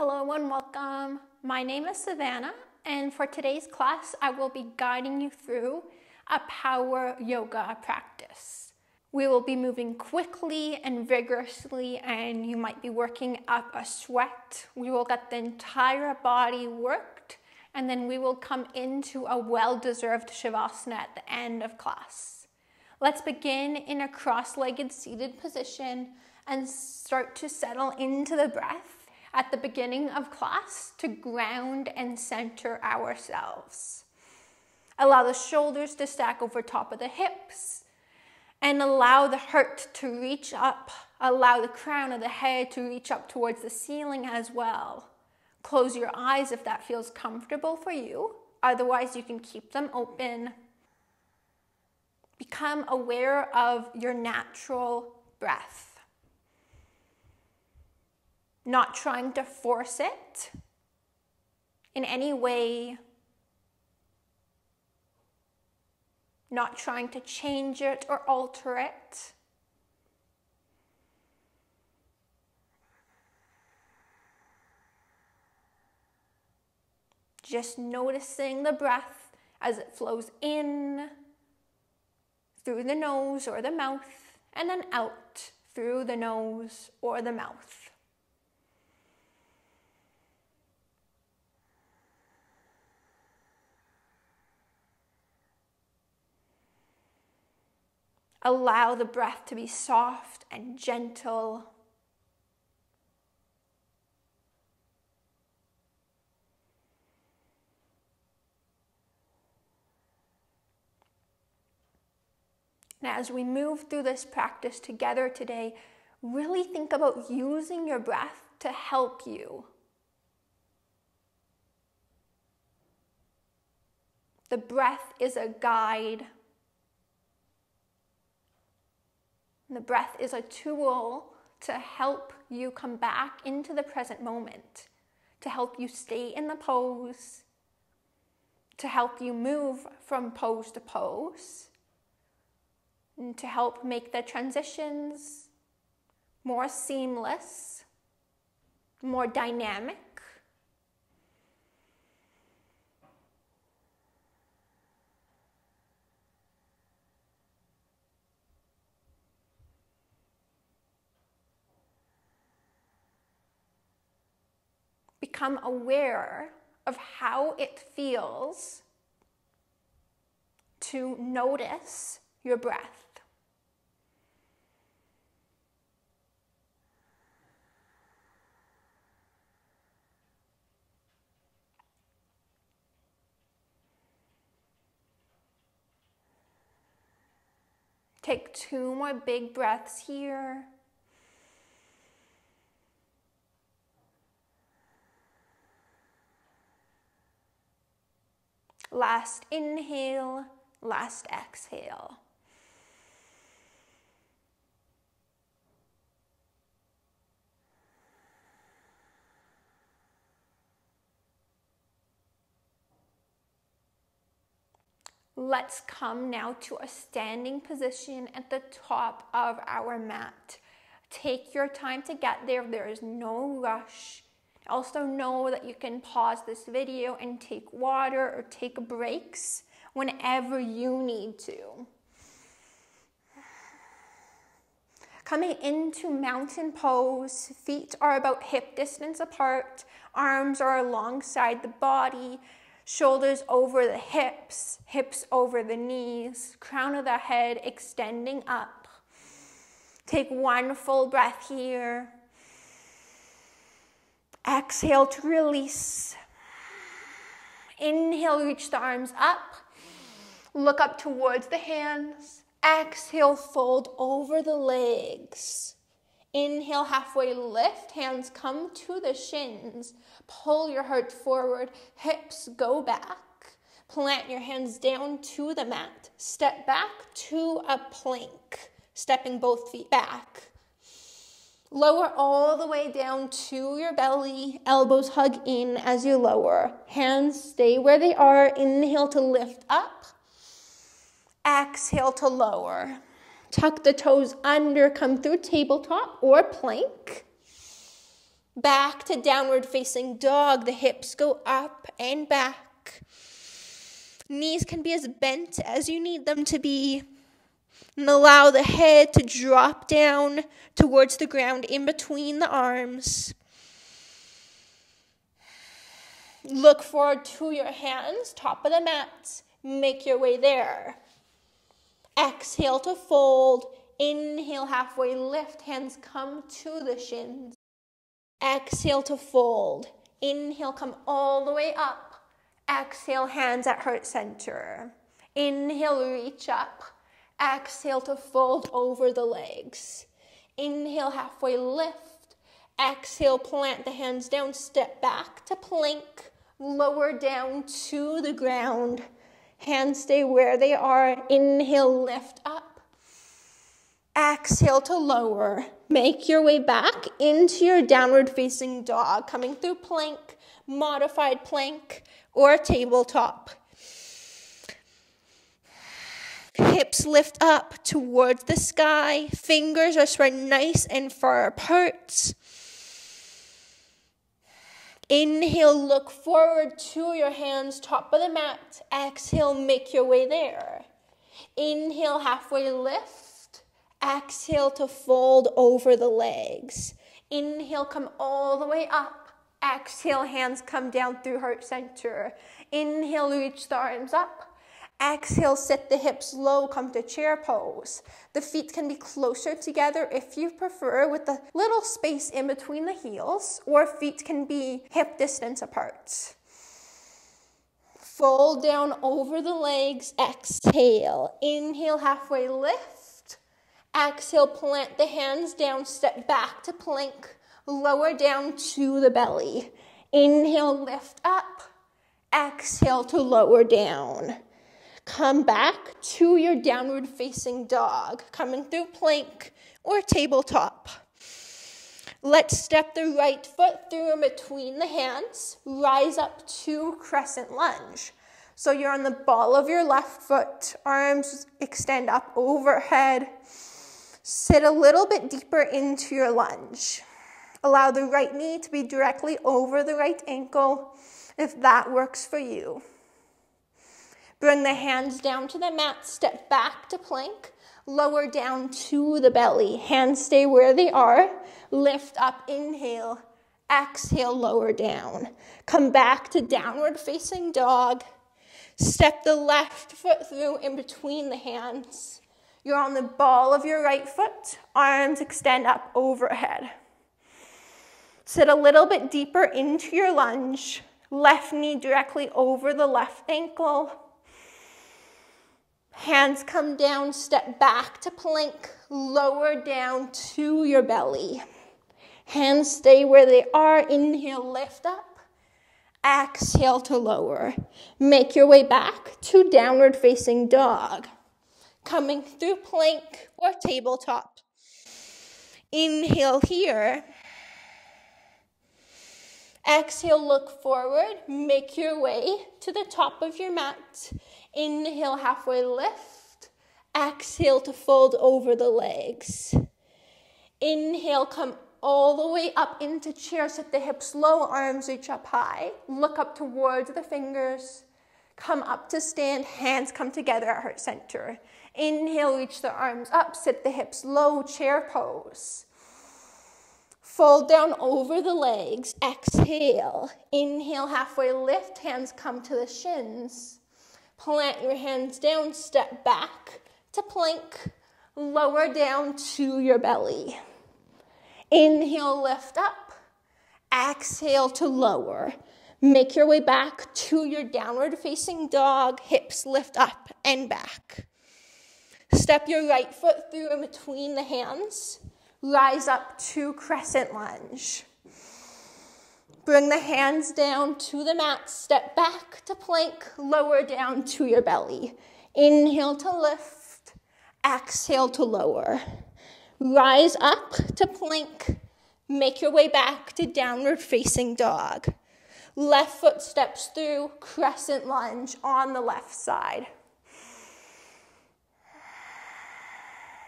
Hello and welcome. My name is Savannah, and for today's class, I will be guiding you through a power yoga practice. We will be moving quickly and vigorously, and you might be working up a sweat. We will get the entire body worked, and then we will come into a well-deserved Shavasana at the end of class. Let's begin in a cross-legged seated position and start to settle into the breath at the beginning of class to ground and center ourselves. Allow the shoulders to stack over top of the hips and allow the heart to reach up. Allow the crown of the head to reach up towards the ceiling as well. Close your eyes if that feels comfortable for you. Otherwise, you can keep them open. Become aware of your natural breath. Not trying to force it in any way. Not trying to change it or alter it. Just noticing the breath as it flows in through the nose or the mouth and then out through the nose or the mouth. Allow the breath to be soft and gentle. And as we move through this practice together today, really think about using your breath to help you. The breath is a guide. The breath is a tool to help you come back into the present moment, to help you stay in the pose, to help you move from pose to pose, and to help make the transitions more seamless, more dynamic. Become aware of how it feels to notice your breath. Take 2 more big breaths here. Last inhale, last exhale. Let's come now to a standing position at the top of our mat. Take your time to get there. There is no rush. Also know that you can pause this video and take water or take breaks whenever you need to. Coming into mountain pose, feet are about hip distance apart, arms are alongside the body, shoulders over the hips, hips over the knees, crown of the head extending up. Take 1 full breath here. Exhale to release. Inhale, reach the arms up. Look up towards the hands. Exhale, fold over the legs. Inhale, halfway lift. Hands come to the shins. Pull your heart forward. Hips go back. Plant your hands down to the mat. Step back to a plank. Stepping both feet back. Lower all the way down to your belly. Elbows hug in as you lower. Hands stay where they are. Inhale to lift up. Exhale to lower. Tuck the toes under. Come through tabletop or plank. Back to downward facing dog. The hips go up and back. Knees can be as bent as you need them to be. And allow the head to drop down towards the ground in between the arms. Look forward to your hands, top of the mat. Make your way there. Exhale to fold. Inhale, halfway lift. Hands come to the shins. Exhale to fold. Inhale, come all the way up. Exhale, hands at heart center. Inhale, reach up. Exhale to fold over the legs. Inhale, halfway lift. Exhale, plant the hands down, step back to plank. Lower down to the ground. Hands stay where they are. Inhale, lift up. Exhale to lower. Make your way back into your downward facing dog, coming through plank, modified plank, or tabletop. Hips lift up towards the sky. Fingers are spread nice and far apart. Inhale, look forward to your hands, top of the mat. Exhale, make your way there. Inhale, halfway lift. Exhale to fold over the legs. Inhale, come all the way up. Exhale, hands come down through heart center. Inhale, reach the arms up. Exhale, sit the hips low, come to chair pose. The feet can be closer together if you prefer, with a little space in between the heels, or feet can be hip distance apart. Fold down over the legs. Exhale. Inhale, halfway lift. Exhale, plant the hands down, step back to plank. Lower down to the belly. Inhale, lift up. Exhale to lower down. Come back to your downward facing dog, coming through plank or tabletop. Let's step the right foot through in between the hands. Rise up to crescent lunge. So you're on the ball of your left foot, arms extend up overhead. Sit a little bit deeper into your lunge. Allow the right knee to be directly over the right ankle, if that works for you. Bring the hands down to the mat, step back to plank, lower down to the belly. Hands stay where they are, lift up, inhale, exhale, lower down. Come back to downward facing dog. Step the left foot through in between the hands. You're on the ball of your right foot, arms extend up overhead. Sit a little bit deeper into your lunge, left knee directly over the left ankle. Hands come down, step back to plank, lower down to your belly. Hands stay where they are, inhale, lift up. Exhale to lower. Make your way back to downward facing dog. Coming through plank or tabletop. Inhale here. Exhale, look forward. Make your way to the top of your mat. Inhale, halfway lift. Exhale to fold over the legs. Inhale, come all the way up into chair. Sit the hips low, arms reach up high. Look up towards the fingers. Come up to stand, hands come together at heart center. Inhale, reach the arms up, sit the hips low, chair pose. Fold down over the legs. Exhale. Inhale, halfway lift, hands come to the shins. Plant your hands down, step back to plank. Lower down to your belly. Inhale, lift up. Exhale to lower. Make your way back to your downward facing dog. Hips lift up and back. Step your right foot through in between the hands. Rise up to crescent lunge. Bring the hands down to the mat. Step back to plank. Lower down to your belly. Inhale to lift. Exhale to lower. Rise up to plank. Make your way back to downward facing dog. Left foot steps through crescent lunge on the left side.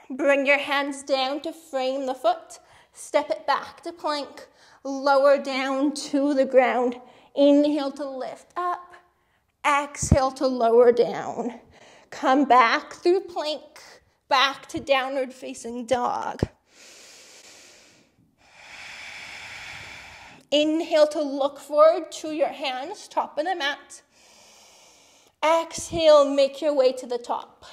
Bring your hands down to frame the foot. Step it back to plank. Lower down to the ground. Inhale to lift up. Exhale to lower down. Come back through plank. Back to downward facing dog. Inhale to look forward to your hands, top of the mat. Exhale, make your way to the top.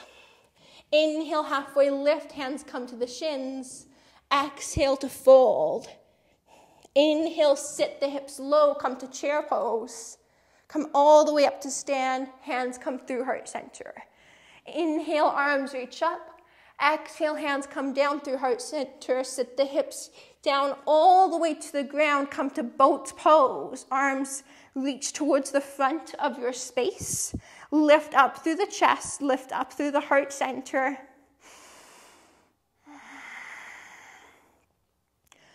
Inhale, halfway lift, hands come to the shins. Exhale to fold. Inhale, sit the hips low, come to chair pose. Come all the way up to stand, hands come through heart center. Inhale, arms reach up. Exhale, hands come down through heart center. Sit the hips down all the way to the ground. Come to boat pose. Arms reach towards the front of your space. Lift up through the chest. Lift up through the heart center.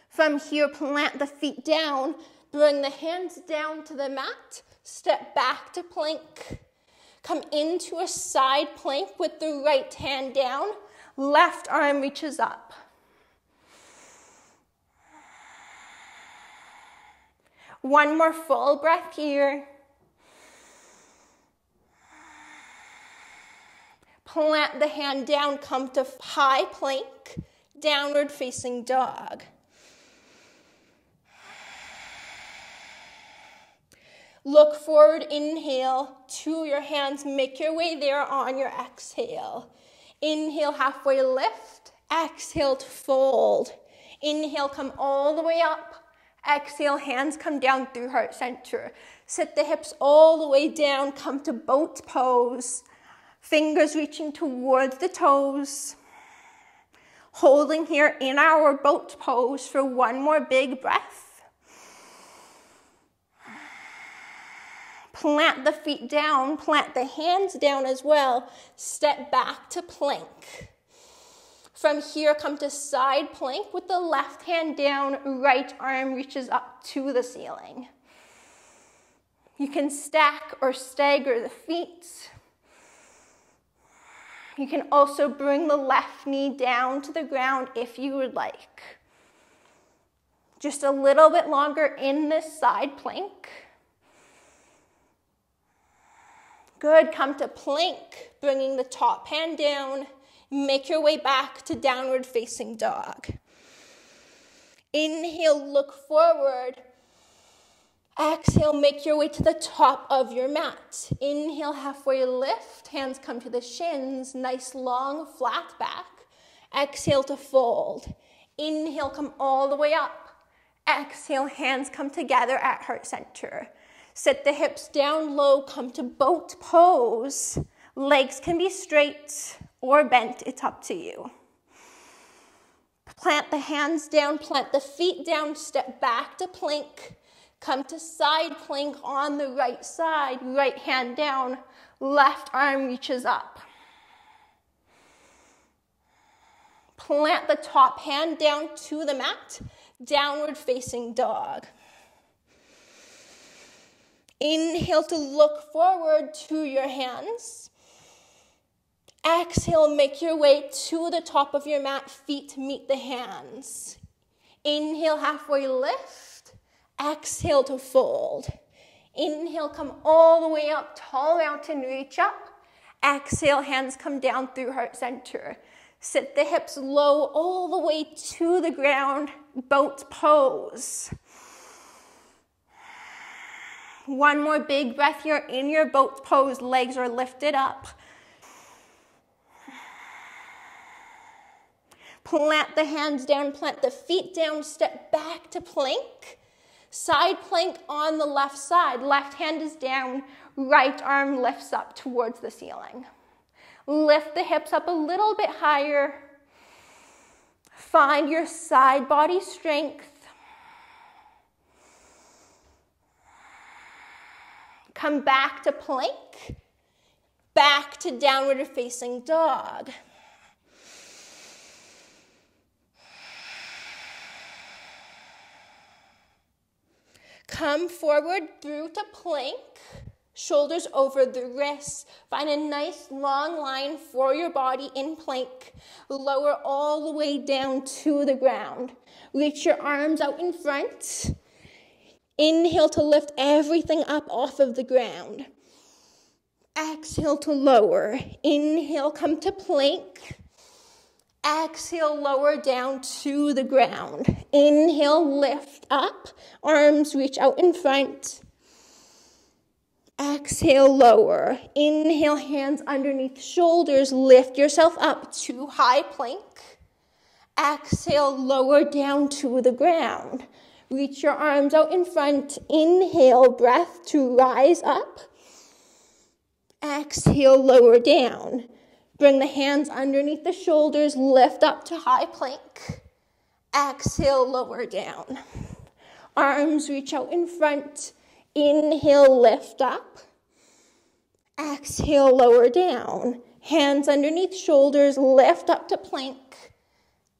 From here, plant the feet down. Bring the hands down to the mat. Step back to plank. Come into a side plank with the right hand down. Left arm reaches up. One more full breath here. Plant the hand down, come to high plank, downward facing dog. Look forward, inhale to your hands, make your way there on your exhale. Inhale, halfway lift, exhale to fold. Inhale, come all the way up. Exhale, hands come down through heart center. Sit the hips all the way down, come to boat pose. Fingers reaching towards the toes. Holding here in our boat pose for one more big breath. Plant the feet down, plant the hands down as well. Step back to plank. From here, come to side plank with the left hand down, right arm reaches up to the ceiling. You can stack or stagger the feet. You can also bring the left knee down to the ground if you would like. Just a little bit longer in this side plank. Good, come to plank, bringing the top hand down. Make your way back to downward facing dog. Inhale, look forward. Exhale, make your way to the top of your mat. Inhale, halfway lift, hands come to the shins, nice long flat back. Exhale to fold. Inhale, come all the way up. Exhale, hands come together at heart center. Sit the hips down low, come to boat pose. Legs can be straight or bent, it's up to you. Plant the hands down, plant the feet down, step back to plank. Come to side plank on the right side, right hand down, left arm reaches up. Plant the top hand down to the mat, downward facing dog. Inhale to look forward to your hands. Exhale, make your way to the top of your mat, feet meet the hands. Inhale, halfway lift. Exhale to fold. Inhale, come all the way up, tall mountain, reach up. Exhale, hands come down through heart center. Sit the hips low all the way to the ground, boat pose. One more big breath here in your boat pose, legs are lifted up. Plant the hands down, plant the feet down, step back to plank. Side plank on the left side, left hand is down, right arm lifts up towards the ceiling. Lift the hips up a little bit higher. Find your side body strength. Come back to plank, back to downward facing dog. Come forward through to plank, Shoulders over the wrists. Find a nice long line for your body in plank. Lower all the way down to the ground. Reach your arms out in front. Inhale to lift everything up off of the ground. Exhale to lower. Inhale, come to plank. Exhale, lower down to the ground. Inhale, lift up. Arms reach out in front. Exhale, lower. Inhale, hands underneath shoulders. Lift yourself up to high plank. Exhale, lower down to the ground. Reach your arms out in front. Inhale, breath to rise up. Exhale, lower down. Bring the hands underneath the shoulders. Lift up to high plank. Exhale, lower down. Arms reach out in front. Inhale, lift up. Exhale, lower down. Hands underneath shoulders. Lift up to plank.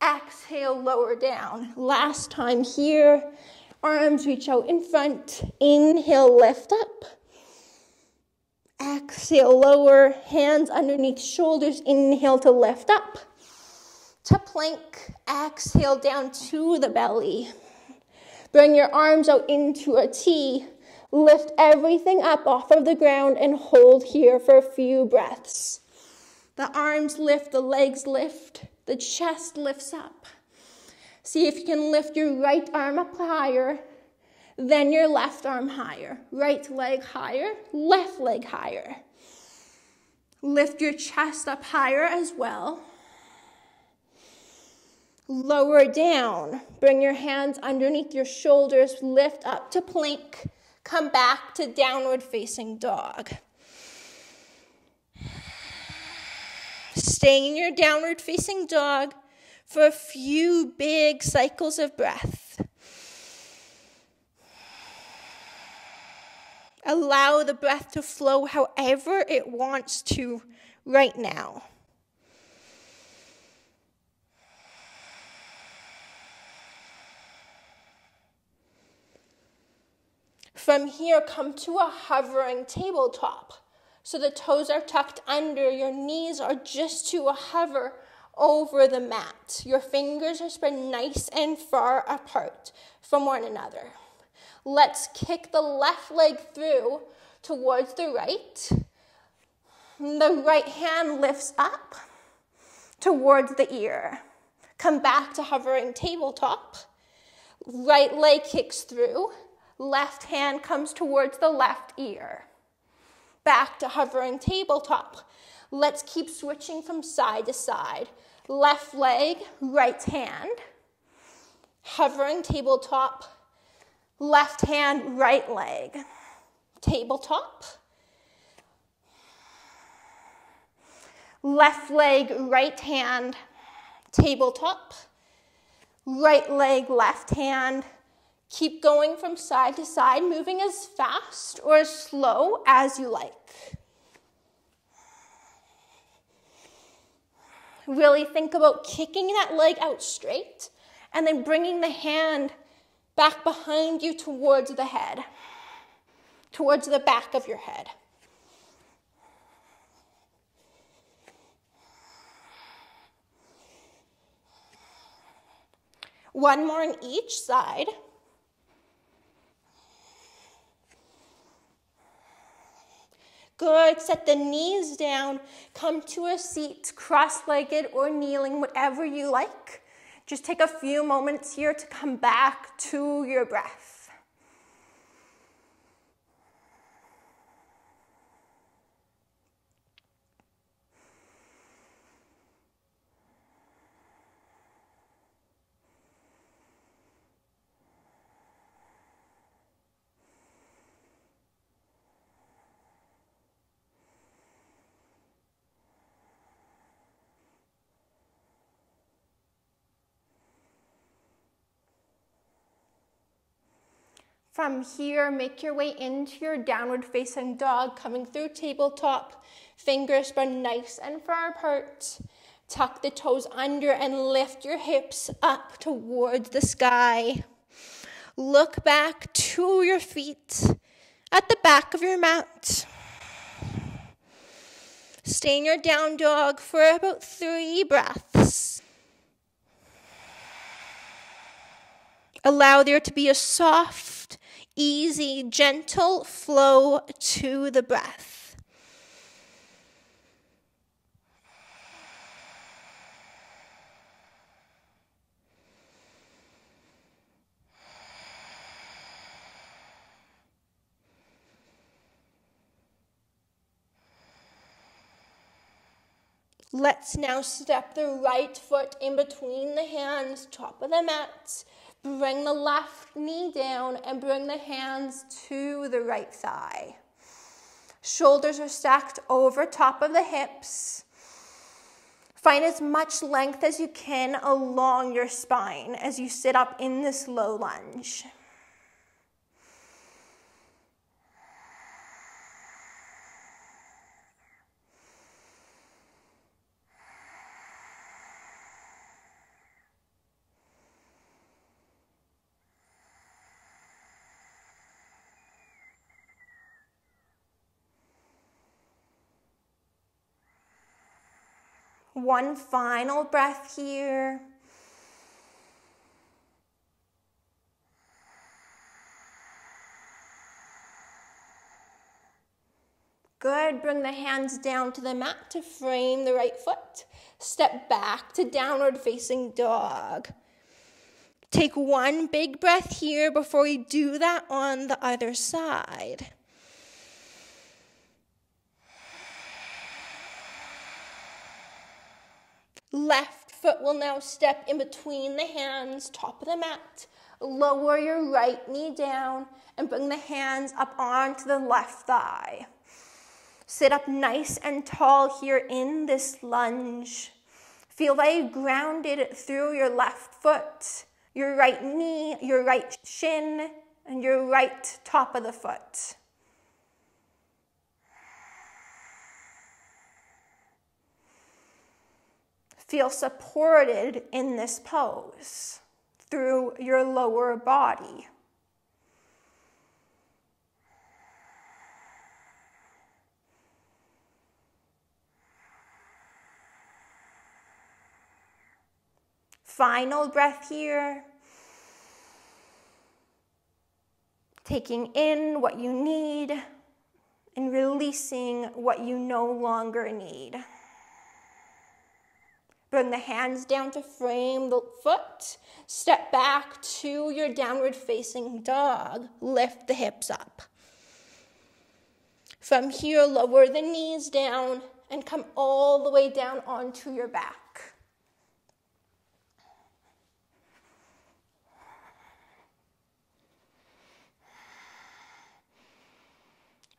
Exhale, lower down. Last time here. Arms reach out in front. Inhale, lift up. Exhale, lower. Hands underneath shoulders. Inhale to lift up. To plank. Exhale, down to the belly. Bring your arms out into a T. Lift everything up off of the ground and hold here for a few breaths. The arms lift, the legs lift, the chest lifts up. See if you can lift your right arm up higher, then your left arm higher. Right leg higher, left leg higher. Lift your chest up higher as well. Lower down. Bring your hands underneath your shoulders. Lift up to plank. Come back to downward facing dog. Stay in your downward facing dog for a few big cycles of breath. Allow the breath to flow however it wants to right now. From here, come to a hovering tabletop. So the toes are tucked under, your knees are just to a hover over the mat. Your fingers are spread nice and far apart from one another. Let's kick the left leg through towards the right. The right hand lifts up towards the ear. Come back to hovering tabletop. Right leg kicks through. Left hand comes towards the left ear. Back to hovering tabletop. Let's keep switching from side to side. Left leg, right hand. Hovering tabletop. Left hand, right leg. Tabletop. Left leg, right hand. Tabletop. Right leg, left hand. Keep going from side to side, moving as fast or as slow as you like. Really think about kicking that leg out straight and then bringing the hand back behind you towards the head, towards the back of your head. One more on each side. Good. Set the knees down. Come to a seat, cross-legged or kneeling, whatever you like. Just take a few moments here to come back to your breath. From here, make your way into your downward facing dog, coming through tabletop. Fingers spread nice and far apart. Tuck the toes under and lift your hips up towards the sky. Look back to your feet at the back of your mat. Stay in your down dog for about 3 breaths. Allow there to be a soft, easy, gentle flow to the breath. Let's now step the right foot in between the hands, top of the mat. Bring the left knee down and bring the hands to the right thigh. Shoulders are stacked over top of the hips. Find as much length as you can along your spine as you sit up in this low lunge. One final breath here. Good. Bring the hands down to the mat to frame the right foot. Step back to downward facing dog. Take one big breath here before we do that on the other side. Left foot will now step in between the hands, top of the mat. Lower your right knee down and bring the hands up onto the left thigh. Sit up nice and tall here in this lunge. Feel that you grounded through your left foot, your right knee, your right shin, and your right top of the foot. Feel supported in this pose through your lower body. Final breath here. Taking in what you need and releasing what you no longer need. Bring the hands down to frame the foot. Step back to your downward facing dog. Lift the hips up. From here, lower the knees down and come all the way down onto your back.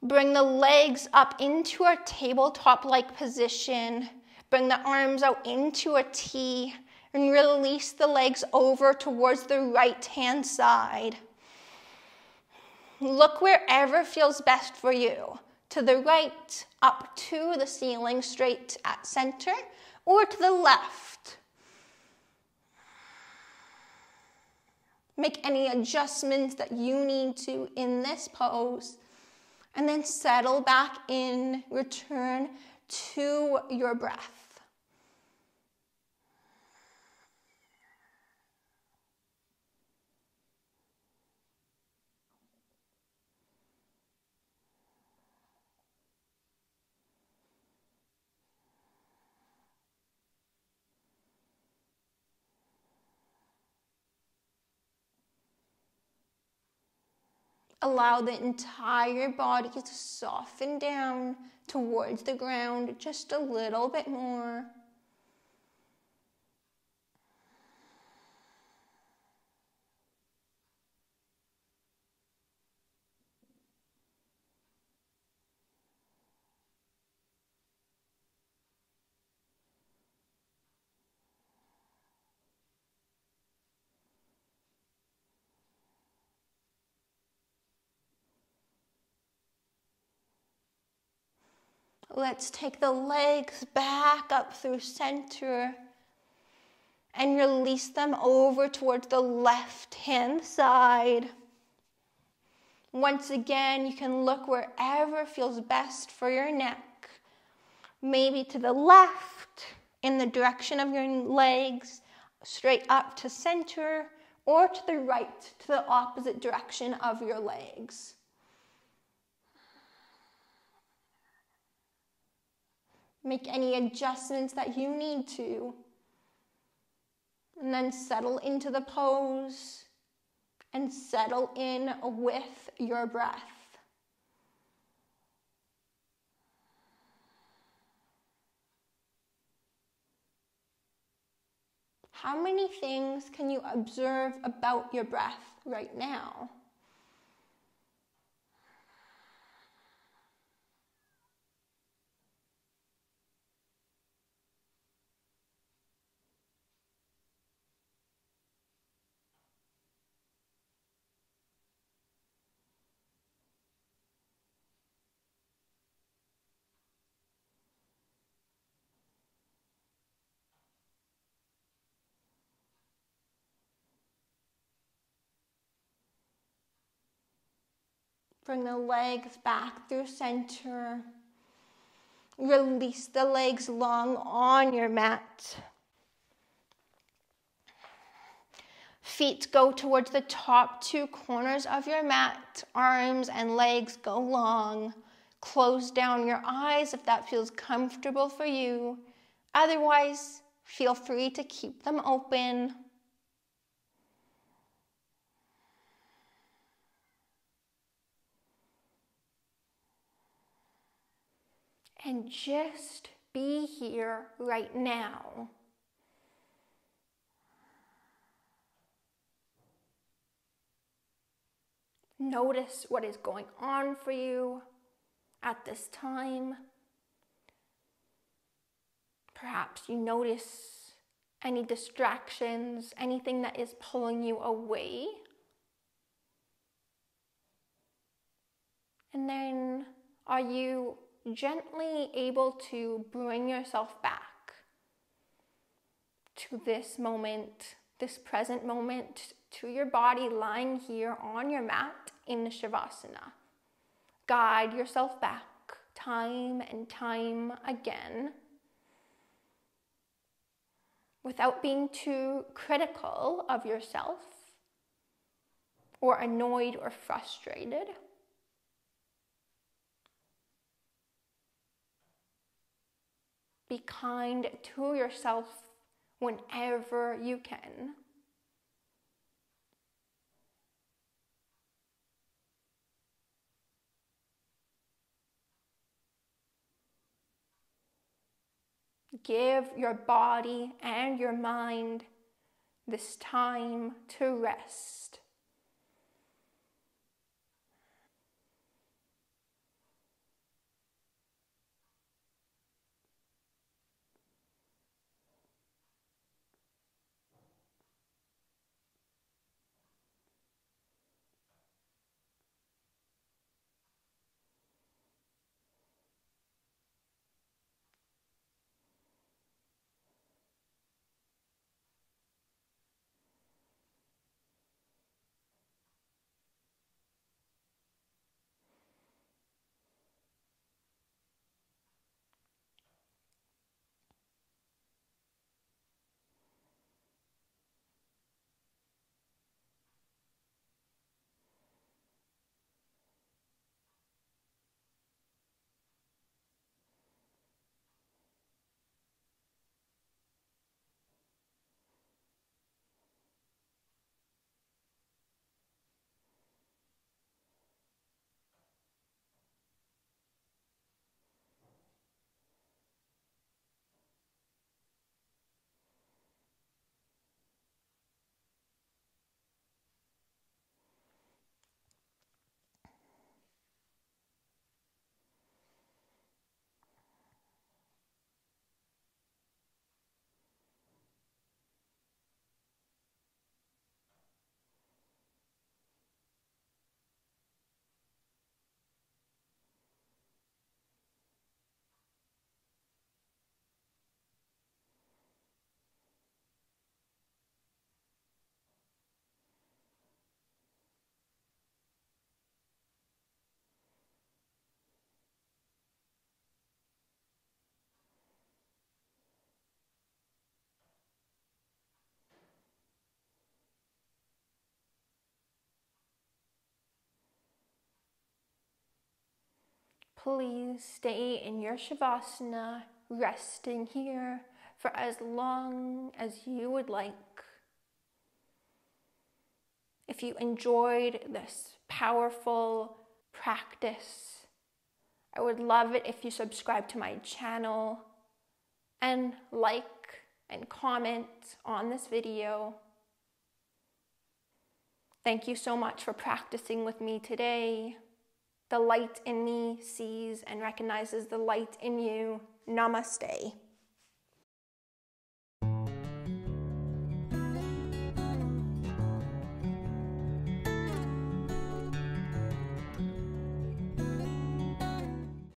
Bring the legs up into a tabletop-like position. Bring the arms out into a T and release the legs over towards the right-hand side. Look wherever feels best for you. To the right, up to the ceiling, straight at center, or to the left. Make any adjustments that you need to in this pose. And then settle back in, return to your breath. Allow the entire body to soften down towards the ground just a little bit more. Let's take the legs back up through center and release them over towards the left-hand side. Once again, you can look wherever feels best for your neck. Maybe to the left, in the direction of your legs, straight up to center, or to the right, to the opposite direction of your legs. Make any adjustments that you need to. And then settle into the pose and settle in with your breath. How many things can you observe about your breath right now? Bring the legs back through center. Release the legs long on your mat. Feet go towards the top two corners of your mat. Arms and legs go long. Close down your eyes if that feels comfortable for you. Otherwise, feel free to keep them open. And just be here right now. Notice what is going on for you at this time. Perhaps you notice any distractions, anything that is pulling you away. And then are you gently able to bring yourself back to this moment, this present moment, to your body lying here on your mat in the Shavasana. Guide yourself back time and time again without being too critical of yourself or annoyed or frustrated. Be kind to yourself whenever you can. Give your body and your mind this time to rest. please stay in your Shavasana, resting here for as long as you would like. If you enjoyed this powerful practice, I would love it if you subscribe to my channel and like and comment on this video. Thank you so much for practicing with me today. The light in me sees and recognizes the light in you. Namaste.